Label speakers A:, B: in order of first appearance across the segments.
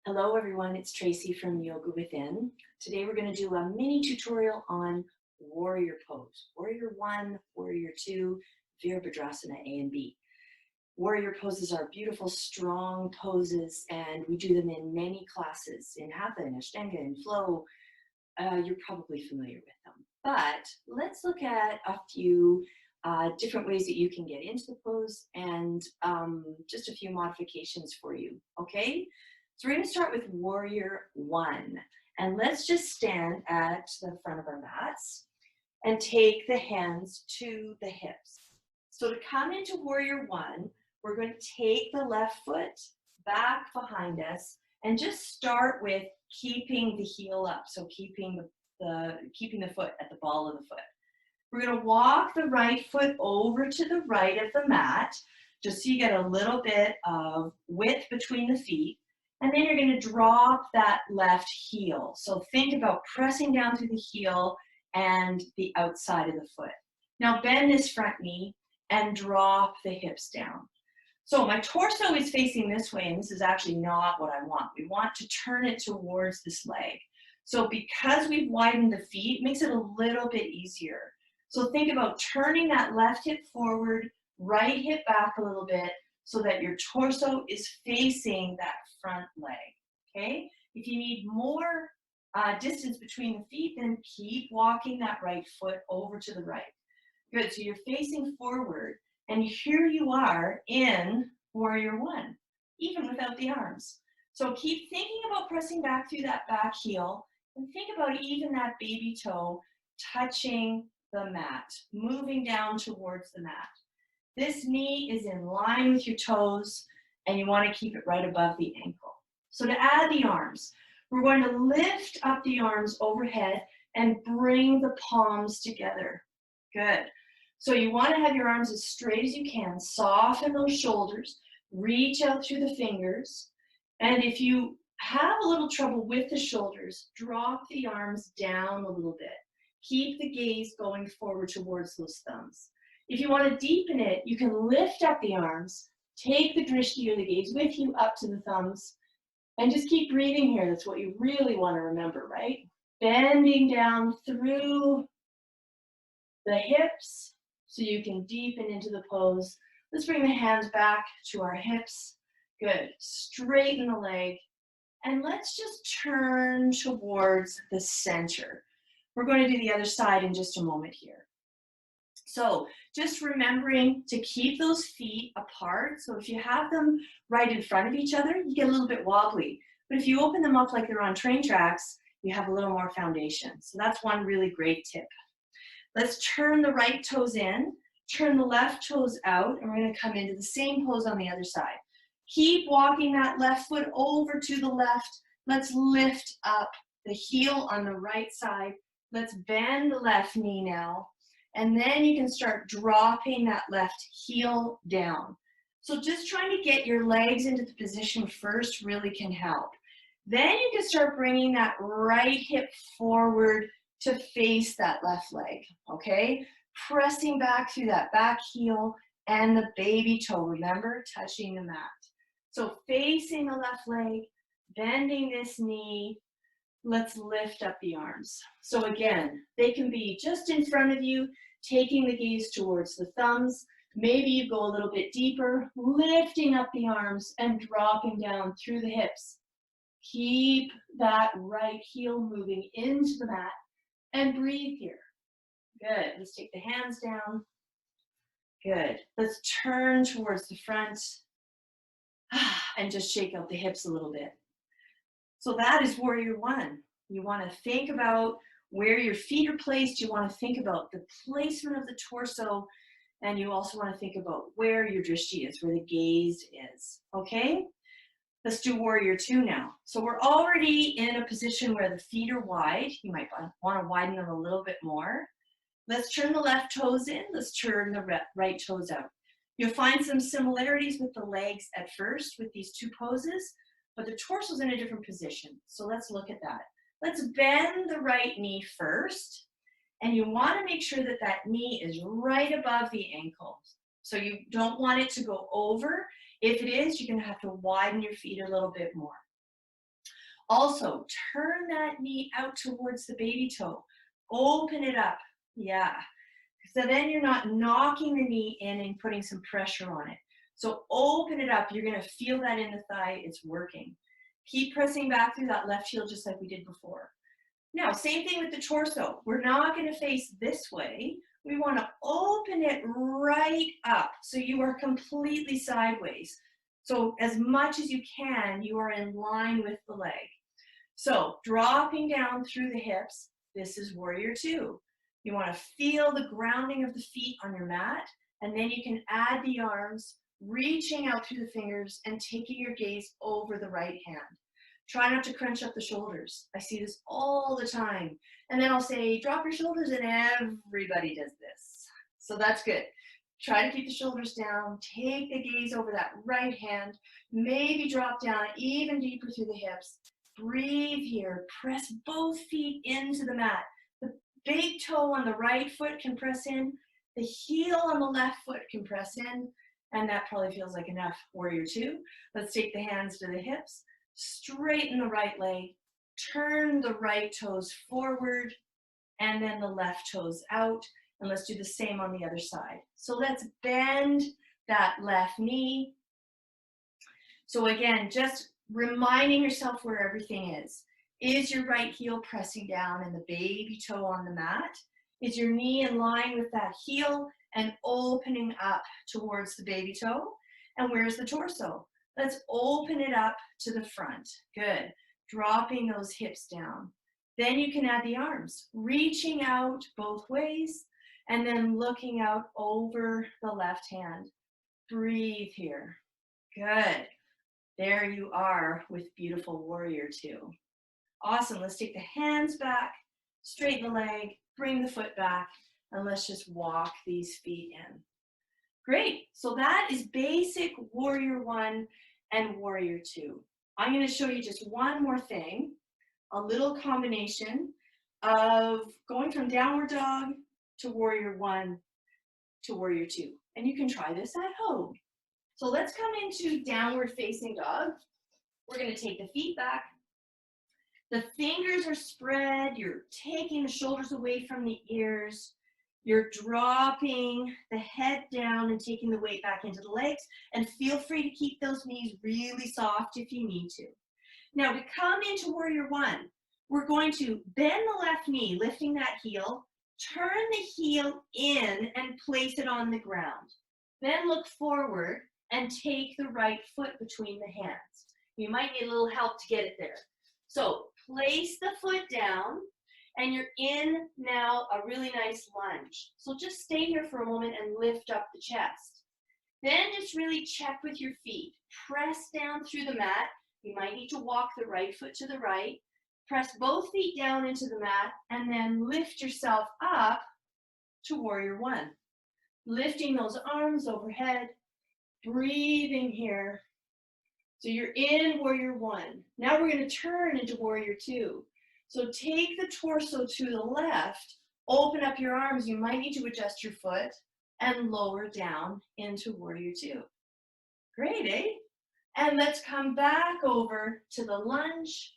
A: Hello everyone, it's Tracy from Yoga Within. Today we're going to do a mini tutorial on warrior pose. Warrior 1, warrior 2, Virabhadrasana A and B. Warrior poses are beautiful, strong poses, and we do them in many classes, in Hatha, in Ashtanga, in Flow. You're probably familiar with them. But let's look at a few different ways that you can get into the pose and just a few modifications for you, okay? So we're going to start with warrior 1. And let's just stand at the front of our mats and take the hands to the hips. So to come into warrior 1, we're going to take the left foot back behind us and just start with keeping the heel up. So keeping the foot at the ball of the foot. We're going to walk the right foot over to the right of the mat, just so you get a little bit of width between the feet. And then you're going to drop that left heel. So think about pressing down through the heel and the outside of the foot. Now bend this front knee and drop the hips down. So my torso is facing this way, and this is actually not what I want. We want to turn it towards this leg. So because we've widened the feet, it makes it a little bit easier. So think about turning that left hip forward, right hip back a little bit, so that your torso is facing that front leg, okay? If you need more distance between the feet, then keep walking that right foot over to the right. Good, so you're facing forward, and here you are in warrior 1, even without the arms. So keep thinking about pressing back through that back heel, and think about even that baby toe touching the mat, moving down towards the mat. This knee is in line with your toes, and you want to keep it right above the ankle. So to add the arms, we're going to lift up the arms overhead and bring the palms together. Good. So you want to have your arms as straight as you can. Soften those shoulders. Reach out through the fingers. And if you have a little trouble with the shoulders, drop the arms down a little bit. Keep the gaze going forward towards those thumbs. If you want to deepen it, you can lift up the arms, take the drishti or the gaze with you up to the thumbs, and just keep breathing here. That's what you really want to remember, right? Bending down through the hips so you can deepen into the pose. Let's bring the hands back to our hips. Good. Straighten the leg. And let's just turn towards the center. We're going to do the other side in just a moment here. So just remembering to keep those feet apart. So if you have them right in front of each other, you get a little bit wobbly. But if you open them up like they're on train tracks, you have a little more foundation. So that's one really great tip. Let's turn the right toes in, turn the left toes out, and we're going to come into the same pose on the other side. Keep walking that left foot over to the left. Let's lift up the heel on the right side. Let's bend the left knee now. And then you can start dropping that left heel down. So just trying to get your legs into the position first really can help. Then you can start bringing that right hip forward to face that left leg, okay? Pressing back through that back heel and the baby toe, remember, touching the mat. So facing the left leg, bending this knee. Let's lift up the arms. So again, they can be just in front of you, taking the gaze towards the thumbs. Maybe you go a little bit deeper, lifting up the arms and dropping down through the hips. Keep that right heel moving into the mat and breathe here. Good. Let's take the hands down. Good. Let's turn towards the front and just shake out the hips a little bit. So that is warrior 1. You want to think about where your feet are placed. You want to think about the placement of the torso. And you also want to think about where your drishti is, where the gaze is. Okay? Let's do warrior 2 now. So we're already in a position where the feet are wide. You might want to widen them a little bit more. Let's turn the left toes in. Let's turn the right toes out. You'll find some similarities with the legs at first with these two poses, but the torso's in a different position. So let's look at that. Let's bend the right knee first, and you want to make sure that that knee is right above the ankle. So you don't want it to go over. If it is, you're going to have to widen your feet a little bit more. Also, turn that knee out towards the baby toe. Open it up. Yeah. So then you're not knocking the knee in and putting some pressure on it. So open it up. You're going to feel that in the thigh. It's working. Keep pressing back through that left heel just like we did before. Now, same thing with the torso. We're not going to face this way. We want to open it right up so you are completely sideways. So as much as you can, you are in line with the leg. So dropping down through the hips, this is warrior two. You want to feel the grounding of the feet on your mat, and then you can add the arms, reaching out through the fingers and taking your gaze over the right hand. Try not to crunch up the shoulders. I see this all the time. And then I'll say, drop your shoulders, and everybody does this. So that's good. Try to keep the shoulders down. Take the gaze over that right hand. Maybe drop down even deeper through the hips. Breathe here. Press both feet into the mat. The big toe on the right foot can press in. The heel on the left foot can press in. And that probably feels like enough. Warrior two. Let's take the hands to the hips. Straighten the right leg, turn the right toes forward, and then the left toes out. And let's do the same on the other side. So let's bend that left knee. So again, just reminding yourself where everything is. Is your right heel pressing down and the baby toe on the mat? Is your knee in line with that heel and opening up towards the baby toe? And where's the torso? Let's open it up to the front. Good. Dropping those hips down. Then you can add the arms, reaching out both ways, and then looking out over the left hand. Breathe here. Good. There you are with beautiful warrior two. Awesome. Let's take the hands back, straighten the leg, bring the foot back, and let's just walk these feet in. Great. So that is basic warrior one and warrior two. I'm going to show you just one more thing, a little combination of going from downward dog to warrior one to warrior two. And you can try this at home. So let's come into downward facing dog. We're going to take the feet back. The fingers are spread. You're taking the shoulders away from the ears. You're dropping the head down and taking the weight back into the legs. And feel free to keep those knees really soft if you need to. Now to come into warrior one, we're going to bend the left knee, lifting that heel, turn the heel in and place it on the ground. Then look forward and take the right foot between the hands. You might need a little help to get it there. So place the foot down, and you're in now a really nice lunge. So just stay here for a moment and lift up the chest. Then just really check with your feet. Press down through the mat. You might need to walk the right foot to the right. Press both feet down into the mat, and then lift yourself up to warrior one. Lifting those arms overhead, breathing here. So you're in warrior one. Now we're going to turn into warrior two. So take the torso to the left, open up your arms. You might need to adjust your foot and lower down into warrior two. Great, eh? And let's come back over to the lunge.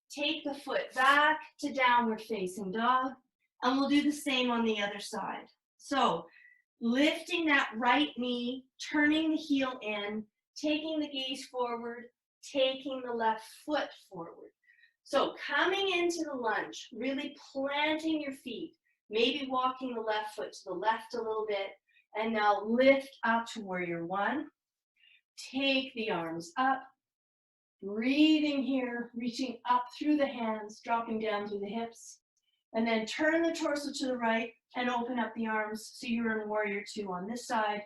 A: Take the foot back to downward facing dog, and we'll do the same on the other side. So lifting that right knee, turning the heel in, taking the gaze forward, taking the left foot forward. So coming into the lunge, really planting your feet, maybe walking the left foot to the left a little bit, and now lift up to warrior one. Take the arms up, breathing here, reaching up through the hands, dropping down through the hips, and then turn the torso to the right and open up the arms so you're in warrior two on this side.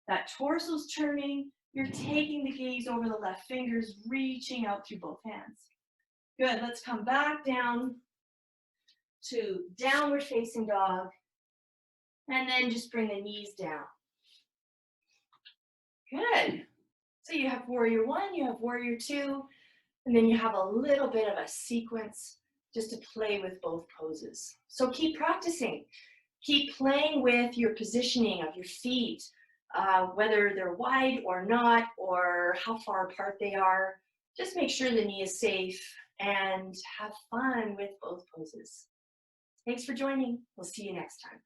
A: That torso's turning, you're taking the gaze over the left fingers, reaching out through both hands. Good, let's come back down to downward facing dog, and then just bring the knees down. Good. So you have warrior one, you have warrior two, and then you have a little bit of a sequence just to play with both poses. So keep practicing. Keep playing with your positioning of your feet, whether they're wide or not, or how far apart they are. Just make sure the knee is safe and have fun with both poses. Thanks for joining. We'll see you next time.